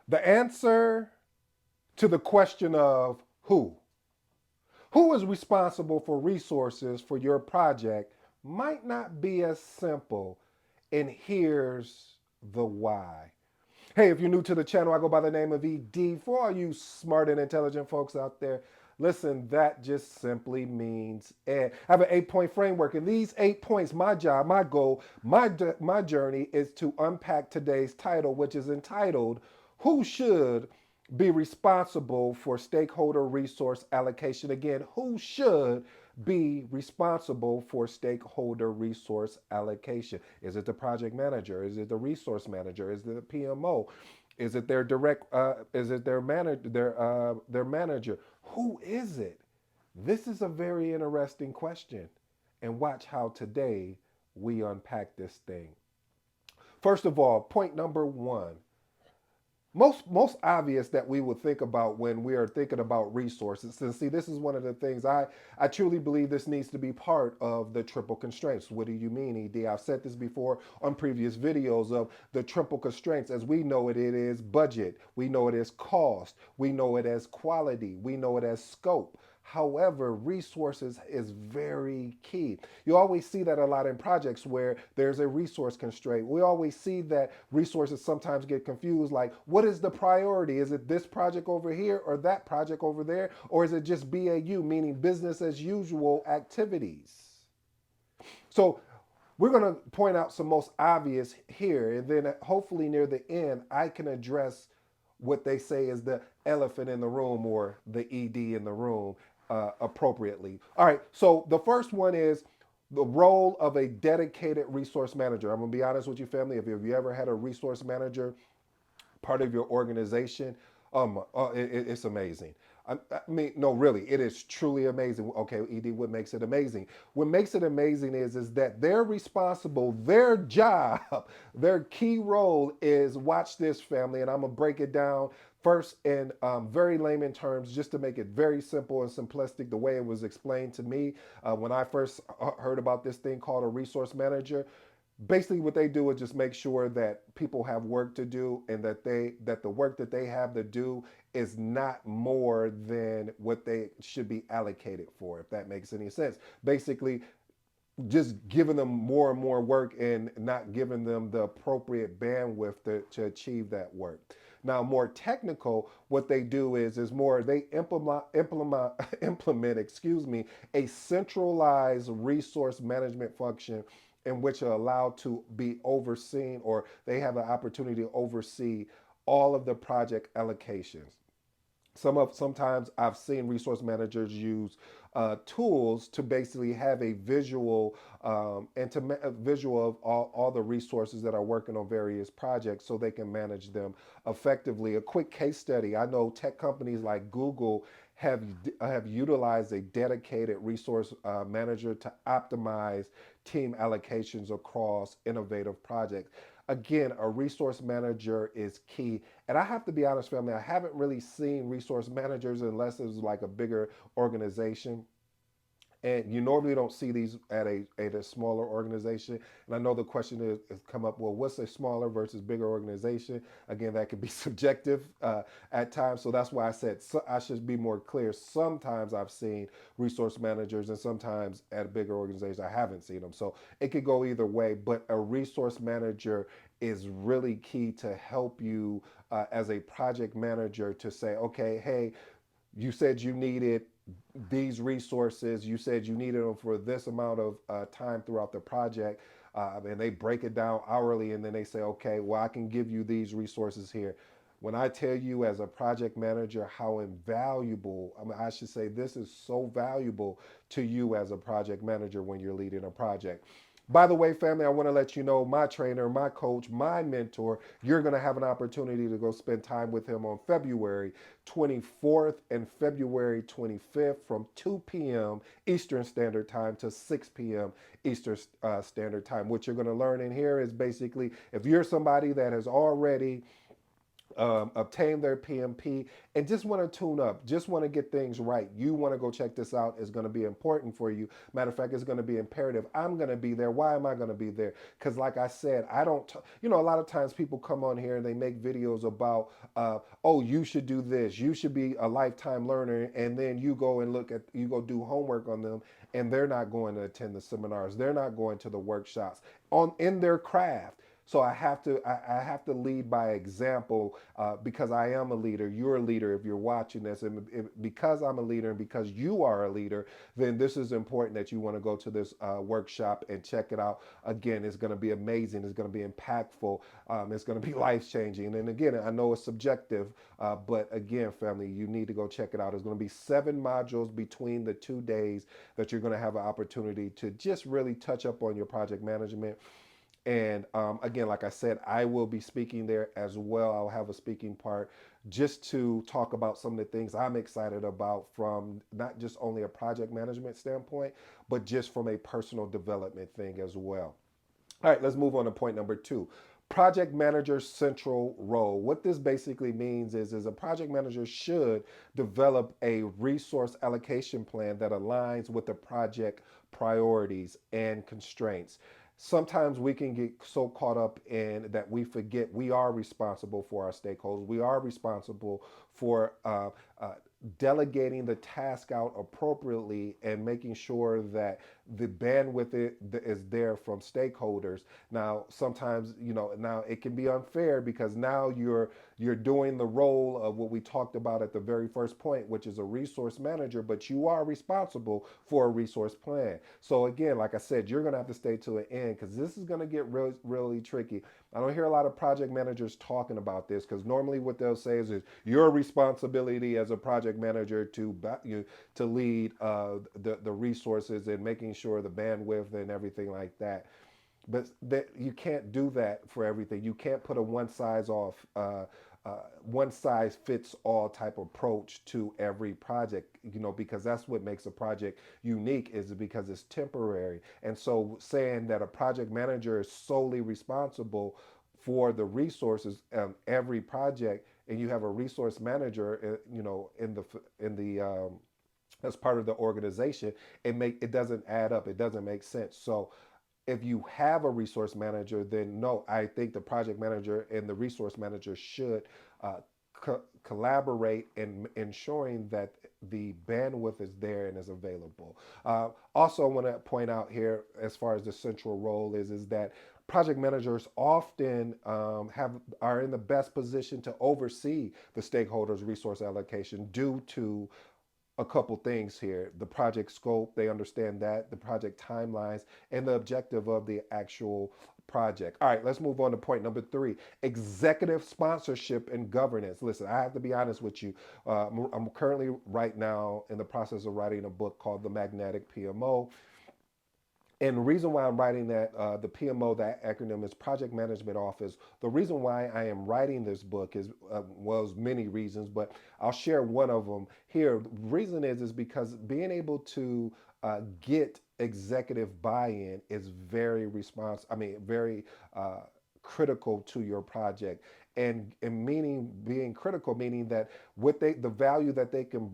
The answer to the question of who is responsible for resources for your project might not be as simple. And here's the why. Hey, if you're new to the channel, I go by the name of ED. For all you smart and intelligent folks out there, listen, that just simply means ed. I have an 8 point framework, and these 8 points, my job, my goal, my journey is to unpack today's title, which is entitled, Who Should Be Responsible for Stakeholder Resource Allocation? Again, who should be responsible for stakeholder resource allocation? Is it the project manager? Is it the resource manager? Is it the PMO? Is it their direct? Is it their manager? Their manager? Who is it? This is a very interesting question, and watch how today we unpack this thing. First of all, point number one, most obvious that we would think about when we are thinking about resources. And see, this is one of the things I truly believe this needs to be part of the triple constraints. What do you mean, ED? I've said this before on previous videos of the triple constraints. As we know it, it is budget, we know it as cost, we know it as quality, we know it as scope. However, resources is very key. You always see that a lot in projects where there's a resource constraint. We always see that resources sometimes get confused, like, what is the priority? Is it this project over here or that project over there? Or is it just BAU, meaning business as usual activities? So we're going to point out some most obvious here, and then hopefully near the end, I can address what they say is the elephant in the room or the ED in the room appropriately. All right, so the first one is the role of a dedicated resource manager. I'm going to be honest with you, family. If you ever had a resource manager part of your organization, it's amazing. I mean, no, really, it is truly amazing. Okay, ED, what makes it amazing? What makes it amazing is that they're responsible, their job, their key role is, watch this, family, and I'm gonna break it down first in very layman terms, just to make it very simple and simplistic, the way it was explained to me when I first heard about this thing called a resource manager. Basically what they do is just make sure that people have work to do, and that the work that they have to do is not more than what they should be allocated for, if that makes any sense. Basically just giving them more and more work and not giving them the appropriate bandwidth to achieve that work. Now, more technical, what they do is more they implement excuse me, a centralized resource management function in which are allowed to be overseen, or they have an opportunity to oversee all of the project allocations. Sometimes I've seen resource managers use tools to basically have a visual a visual of all the resources that are working on various projects, so they can manage them effectively. A quick case study: I know tech companies like Google have utilized a dedicated resource manager to optimize team allocations across innovative projects. Again, a resource manager is key. And I have to be honest, family, I haven't really seen resource managers unless it's like a bigger organization. And you normally don't see these at a smaller organization. And I know the question is come up, well, what's a smaller versus bigger organization? Again, that could be subjective at times. So that's why I said, so I should be more clear. Sometimes I've seen resource managers, and sometimes at a bigger organization, I haven't seen them. So it could go either way. But a resource manager is really key to help you as a project manager to say, okay, hey, you said you needed these resources, you said you needed them for this amount of time throughout the project, and they break it down hourly, and then they say, okay, well, I can give you these resources here. When I tell you as a project manager how invaluable, I mean, I should say this is so valuable to you as a project manager when you're leading a project. By the way, family, I want to let you know my trainer, my coach, my mentor, you're going to have an opportunity to go spend time with him on February 24th and February 25th from 2 p.m. Eastern Standard Time to 6 p.m. Eastern Standard Time. What you're going to learn in here is basically, if you're somebody that has already obtain their PMP, and just want to tune up, just want to get things right. You want to go check this out. It's going to be important for you. Matter of fact, it's going to be imperative. I'm going to be there. Why am I going to be there? Because, like I said, I don't, a lot of times people come on here and they make videos about, oh, you should do this. You should be a lifetime learner. And then you go do homework on them, and they're not going to attend the seminars. They're not going to the workshops in their craft. So I have to lead by example, because I am a leader. You're a leader if you're watching this, and because I'm a leader and because you are a leader, then this is important that you want to go to this workshop and check it out. Again, it's going to be amazing. It's going to be impactful. It's going to be life changing. And again, I know it's subjective, but again, family, you need to go check it out. It's going to be 7 modules between the 2 days that you're going to have an opportunity to just really touch up on your project management. And again, like I said, I will be speaking there as well. I'll have a speaking part just to talk about some of the things I'm excited about from not just only a project management standpoint, but just from a personal development thing as well. All right, let's move on to point number 2. Project manager's central role. What this basically means is a project manager should develop a resource allocation plan that aligns with the project priorities and constraints. Sometimes we can get so caught up in that we forget we are responsible for our stakeholders. We are responsible for delegating the task out appropriately and making sure that the bandwidth is there from stakeholders. Now, sometimes, now it can be unfair because now you're doing the role of what we talked about at the very first point, which is a resource manager, but you are responsible for a resource plan. So again, like I said, you're going to have to stay to the end because this is going to get really, really tricky. I don't hear a lot of project managers talking about this because normally what they'll say is your responsibility as a project manager to lead the resources and making sure the bandwidth and everything like that. But that you can't do that for everything. You can't put a one size fits all type approach to every project, because that's what makes a project unique is because it's temporary. And so saying that a project manager is solely responsible for the resources every project, and you have a resource manager, in the as part of the organization, it doesn't add up. It doesn't make sense. So if you have a resource manager, then no, I think the project manager and the resource manager should uh, collaborate in ensuring that the bandwidth is there and is available. Also, I want to point out here, as far as the central role is that project managers often are in the best position to oversee the stakeholders' resource allocation due to a couple things here: the project scope, they understand that, the project timelines, and the objective of the actual project. All right, let's move on to point number 3: executive sponsorship and governance. Listen, I have to be honest with you. I'm currently right now in the process of writing a book called The Magnetic PMO. And the reason why I'm writing that, the PMO, that acronym is Project Management Office. The reason why I am writing this book was many reasons, but I'll share one of them here. The reason is because being able to get executive buy-in is very critical to your project. And meaning being critical, meaning that the value that they can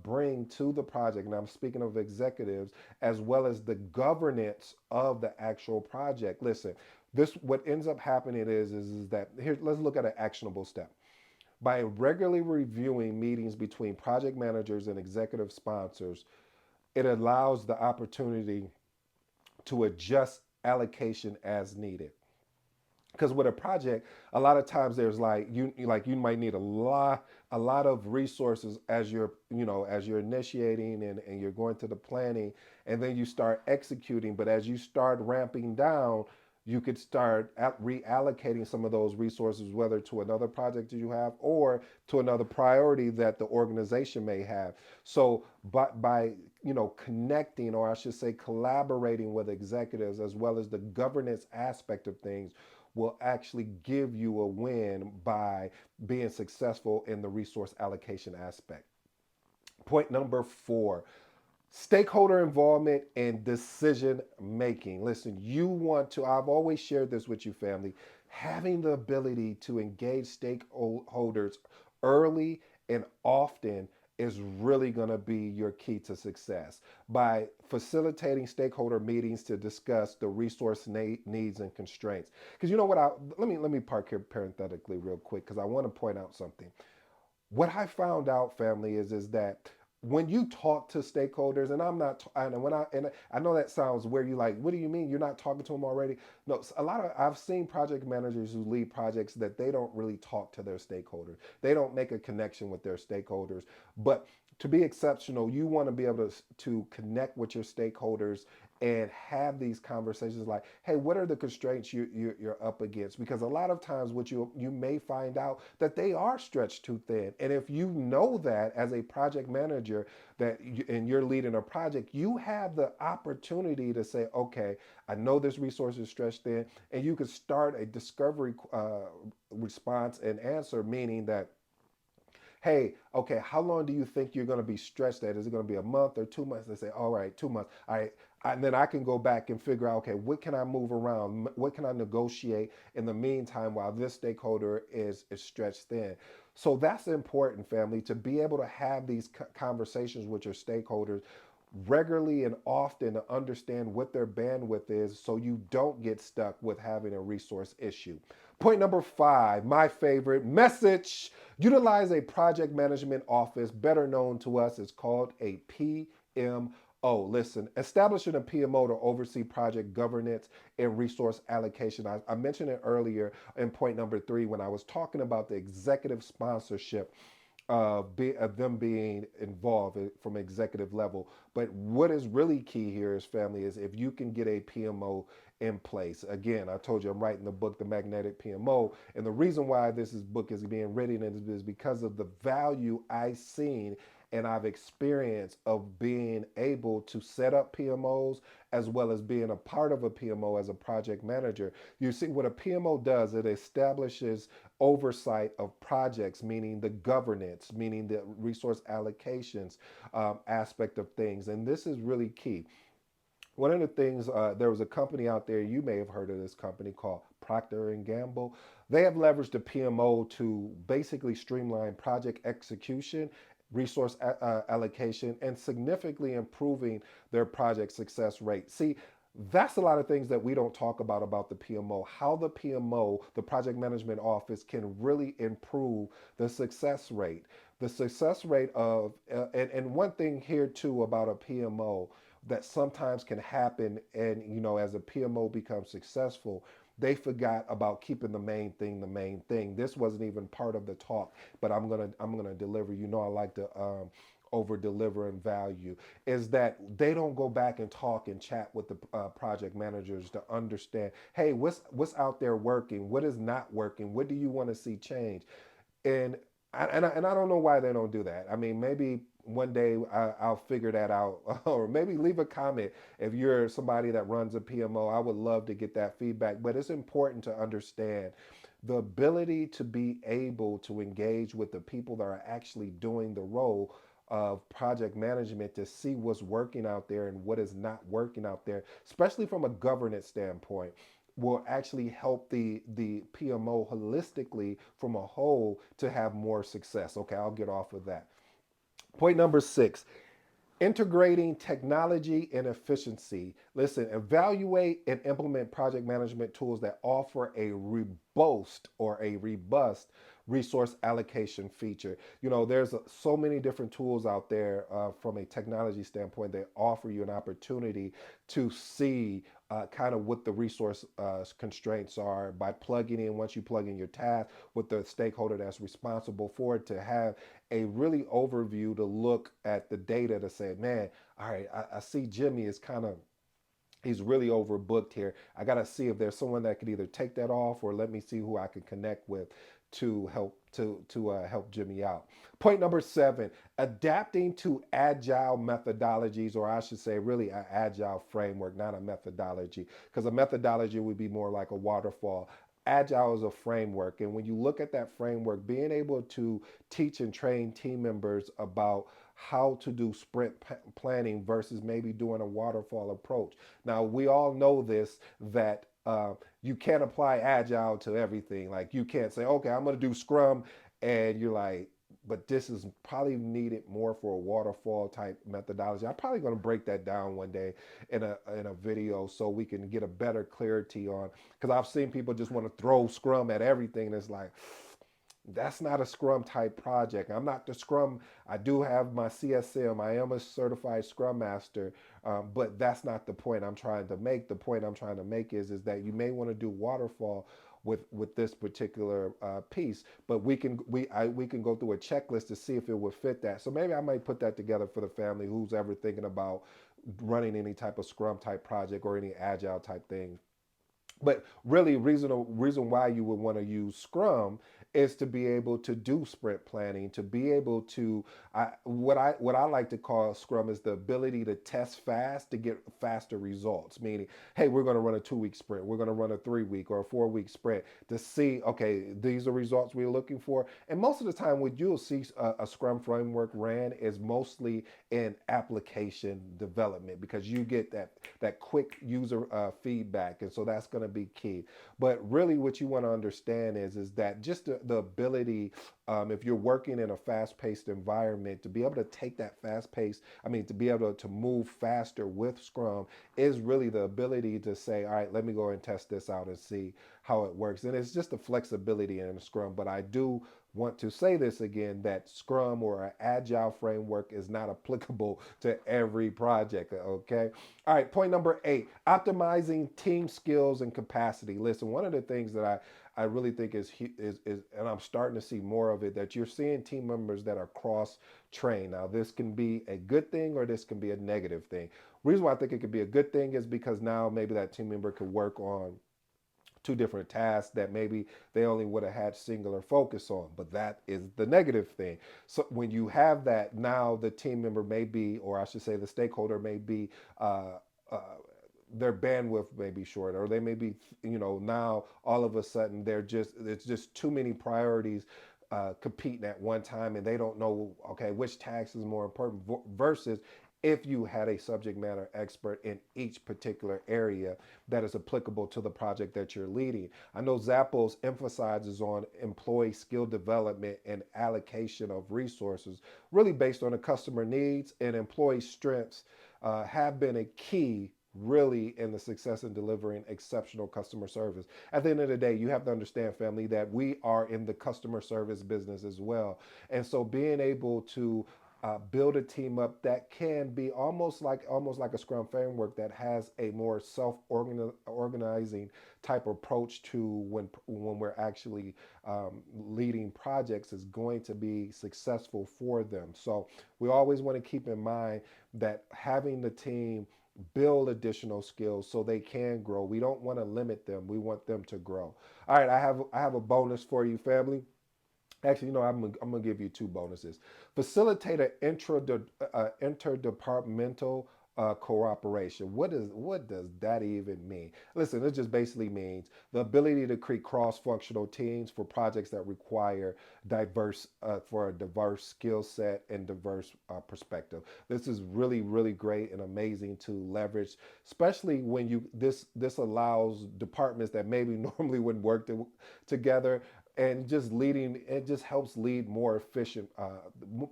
bring to the project, and I'm speaking of executives, as well as the governance of the actual project. Listen, this what ends up happening is that here, let's look at an actionable step. By regularly reviewing meetings between project managers and executive sponsors, it allows the opportunity to adjust allocation as needed. Because with a project, a lot of times there's you might need a lot of resources as you're initiating and you're going to the planning, and then you start executing. But as you start ramping down, you could start reallocating some of those resources, whether to another project that you have or to another priority that the organization may have. So by connecting, or I should say collaborating with executives, as well as the governance aspect of things, will actually give you a win by being successful in the resource allocation aspect. Point number 4: stakeholder involvement and decision making. Listen, I've always shared this with you, family. Having the ability to engage stakeholders early and often is really going to be your key to success. By facilitating stakeholder meetings to discuss the resource needs and constraints. Because you know what? Let me park here parenthetically real quick because I want to point out something. What I found out, family, is that when you talk to stakeholders, and I'm not, and I know that sounds weird. You like, what do you mean you're not talking to them already? No, a lot of I've seen project managers who lead projects that they don't really talk to their stakeholders. They don't make a connection with their stakeholders. But to be exceptional, you want to be able to connect with your stakeholders and have these conversations like, hey, what are the constraints you're up against? Because a lot of times what you may find out that they are stretched too thin. And if you know that as a project manager and you're leading a project, you have the opportunity to say, okay, I know this resource is stretched thin, and you can start a discovery response and answer, meaning that, hey, okay, how long do you think you're going to be stretched at? Is it going to be a month or 2 months? They say, all right, 2 months. All right. And then I can go back and figure out, okay, what can I move around? What can I negotiate in the meantime while this stakeholder is stretched thin? So that's important, family, to be able to have these conversations with your stakeholders regularly and often to understand what their bandwidth is so you don't get stuck with having a resource issue. Point number 5, my favorite message: utilize a project management office, better known to us as called a PMO. Listen, establishing a PMO to oversee project governance and resource allocation. I mentioned it earlier in point number 3 when I was talking about the executive sponsorship of them being involved from executive level. But what is really key here is, family, is if you can get a PMO in place. Again, I told you I'm writing the book, The Magnetic PMO. And the reason why book is being written is because of the value I've seen and I've experienced of being able to set up PMOs as well as being a part of a PMO as a project manager. You see, what a PMO does, it establishes oversight of projects, meaning the governance, meaning the resource allocations aspect of things. And this is really key. One of the things, there was a company out there, you may have heard of this company called Procter and Gamble. They have leveraged the PMO to basically streamline project execution, resource allocation, and significantly improving their project success rate. See, that's a lot of things that we don't talk about the PMO, how the PMO, the project management office, can really improve the success rate. The success rate of, and one thing here too about a PMO that sometimes can happen, and as a PMO becomes successful, they forgot about keeping the main thing. This wasn't even part of the talk, but I'm gonna deliver. I like to over deliver in value, is that they don't go back and talk and chat with the project managers to understand, hey, what's out there working, what is not working, what do you want to see change. And I don't know why they don't do that. I mean, maybe one day I'll figure that out, or maybe leave a comment if you're somebody that runs a PMO. I would love to get that feedback. But it's important to understand the ability to be able to engage with the people that are actually doing the role of project management to see what's working out there and what is not working out there, especially from a governance standpoint, will actually help the PMO holistically from a whole to have more success. Okay, I'll get off of that. Point number 6, integrating technology and efficiency. Listen, evaluate and implement project management tools that offer a robust resource allocation feature. There's so many different tools out there from a technology standpoint that offer you an opportunity to see kind of what the resource constraints are by plugging in, once you plug in your task, with the stakeholder that's responsible for it, to have a really overview to look at the data to say, man, all right, I see Jimmy is kind of, he's really overbooked here. I got to see if there's someone that could either take that off or let me see who I can connect with to help Jimmy out. Point number 7, adapting to agile methodologies, or I should say really an agile framework, not a methodology, because a methodology would be more like a waterfall. Agile is a framework, and when you look at that framework, being able to teach and train team members about how to do sprint planning versus maybe doing a waterfall approach. Now, we all know this, that You can't apply Agile to everything. Like you can't say, okay, I'm going to do Scrum, and you're like, but this is probably needed more for a waterfall type methodology. I'm probably going to break that down one day in a video so we can get a better clarity on, because I've seen people just want to throw Scrum at everything. And it's like, that's not a Scrum type project. I'm not the Scrum. I do have my CSM. I am a certified Scrum Master, but that's not the point I'm trying to make. The point I'm trying to make is that you may want to do waterfall with this particular piece, but we can go through a checklist to see if it would fit that. So maybe I might put that together for the family who's ever thinking about running any type of Scrum type project or any Agile type thing. But really, reason why you would want to use Scrum is to be able to do sprint planning, to be able to what I like to call Scrum is the ability to test fast to get faster results. Meaning, hey, we're going to run a 2 week sprint, we're going to run a 3 week or a 4 week sprint to see, okay, these are results we're looking for. And most of the time, what you'll see a Scrum framework ran is mostly in application development, because you get that quick user feedback, and so that's going to be key. But really, what you want to understand is that just the ability, if you're working in a fast-paced environment, to be able to take that fast-paced, I mean, to be able to move faster with Scrum is really the ability to say, all right, let me go and test this out and see how it works. And it's just the flexibility in Scrum. But I do want to say this again, that Scrum or an Agile framework is not applicable to every project, okay? All right, point number 8, optimizing team skills and capacity. Listen, one of the things that I really think is, and I'm starting to see more of it, that you're seeing team members that are cross trained. Now, this can be a good thing or this can be a negative thing. Reason why I think it could be a good thing is because now maybe that team member could work on two different tasks that maybe they only would have had singular focus on. But that is the negative thing. So when you have that, now the team member may be, or I should say the stakeholder may be, uh, uh, their bandwidth may be short, or they may be, now all of a sudden it's just too many priorities competing at one time, and they don't know, okay, which task is more important versus if you had a subject matter expert in each particular area that is applicable to the project that you're leading. I know Zappos emphasizes on employee skill development and allocation of resources, really based on the customer needs, and employee strengths have been a key really in the success in delivering exceptional customer service. At the end of the day, you have to understand, family, that we are in the customer service business as well. And so being able to build a team up that can be almost like a Scrum framework that has a more self-organizing type approach to when we're actually leading projects is going to be successful for them. So we always want to keep in mind that having the team build additional skills so they can grow. We don't want to limit them. We want them to grow. All right, I have a bonus for you, family. Actually, I'm gonna give you two bonuses. Facilitate an interdepartmental cooperation. What does that even mean? Listen, it just basically means the ability to create cross-functional teams for projects that require a diverse skill set and diverse perspective. This is really, really great and amazing to leverage, especially when this allows departments that maybe normally wouldn't work together, and just leading it just helps lead more efficient,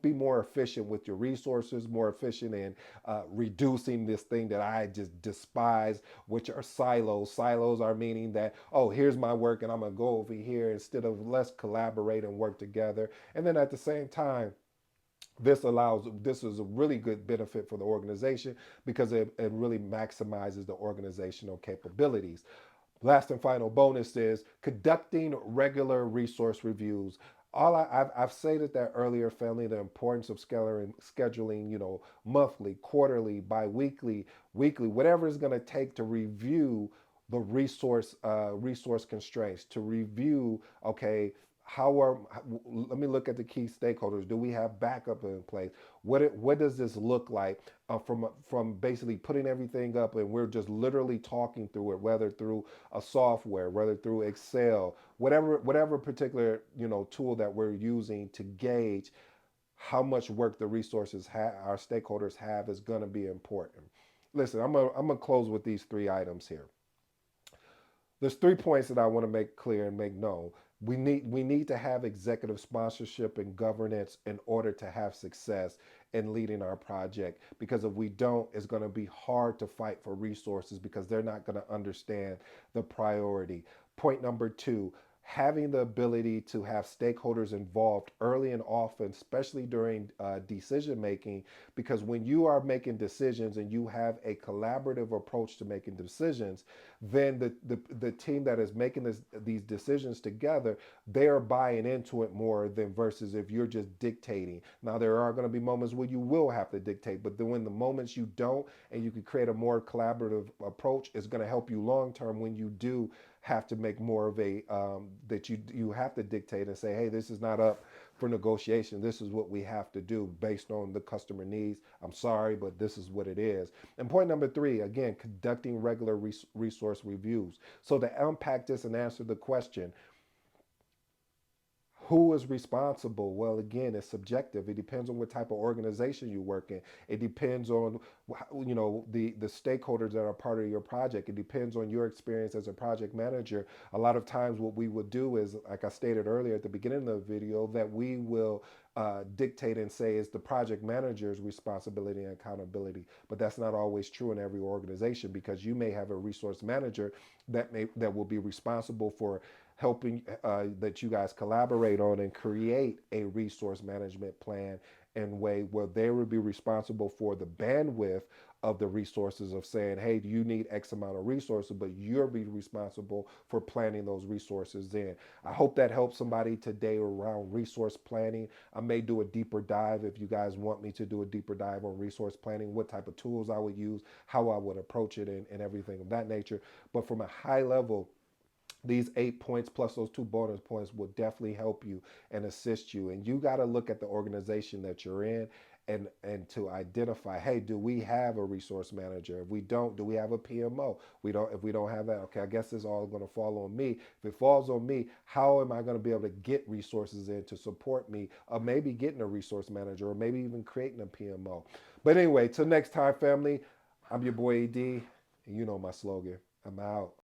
be more efficient with your resources, more efficient in reducing this thing that I just despise, which are silos are meaning that, oh, here's my work and I'm gonna go over here, instead of let's collaborate and work together. And then at the same time, this is a really good benefit for the organization because it really maximizes the organizational capabilities. Last and final bonus is conducting regular resource reviews. I've stated that earlier, family, the importance of scheduling, monthly, quarterly, bi-weekly, weekly, whatever it's going to take to review the resource constraints, to review, okay, let me look at the key stakeholders. Do we have backup in place? What does this look like, from basically putting everything up and we're just literally talking through it, whether through a software, whether through Excel, whatever particular tool that we're using to gauge how much work the resources our stakeholders have is going to be important. Listen, I'm gonna close with these three items here. There's 3 points that I want to make clear and make known. We need to have executive sponsorship and governance in order to have success in leading our project, because if we don't, it's going to be hard to fight for resources because they're not going to understand the priority. Point number 2, having the ability to have stakeholders involved early and often, especially during decision making, because when you are making decisions and you have a collaborative approach to making decisions, then the team that is making these decisions together, they are buying into it more than versus if you're just dictating. Now, there are going to be moments where you will have to dictate, but then when the moments you don't, and you can create a more collaborative approach, it's going to help you long term when you do have to make more of a that you have to dictate and say, hey, this is not up for negotiation. This is what we have to do based on the customer needs. I'm sorry, but this is what it is. And point number 3, again, conducting regular resource reviews. So to unpack this and answer the question, who is responsible? Well, again, it's subjective. It depends on what type of organization you work in. It depends on, the stakeholders that are part of your project. It depends on your experience as a project manager. A lot of times what we would do is, like I stated earlier at the beginning of the video, that we will dictate and say it's the project manager's responsibility and accountability. But that's not always true in every organization, because you may have a resource manager that will be responsible for helping that you guys collaborate on and create a resource management plan in a way where they will be responsible for the bandwidth of the resources, of saying, hey, you need X amount of resources, but you'll be responsible for planning those resources in. I hope that helps somebody today around resource planning. I may do a deeper dive if you guys want me to do a deeper dive on resource planning, what type of tools I would use, how I would approach it, and everything of that nature. But from a high level, these 8 points plus those 2 bonus points will definitely help you and assist you. And you got to look at the organization that you're in, and to identify, hey, do we have a resource manager? If we don't, do we have a PMO? We don't. If we don't have that, okay, I guess it's all going to fall on me. If it falls on me, how am I going to be able to get resources in to support me, or maybe getting a resource manager, or maybe even creating a PMO? But anyway, till next time, family, I'm your boy AD, and you know my slogan. I'm out.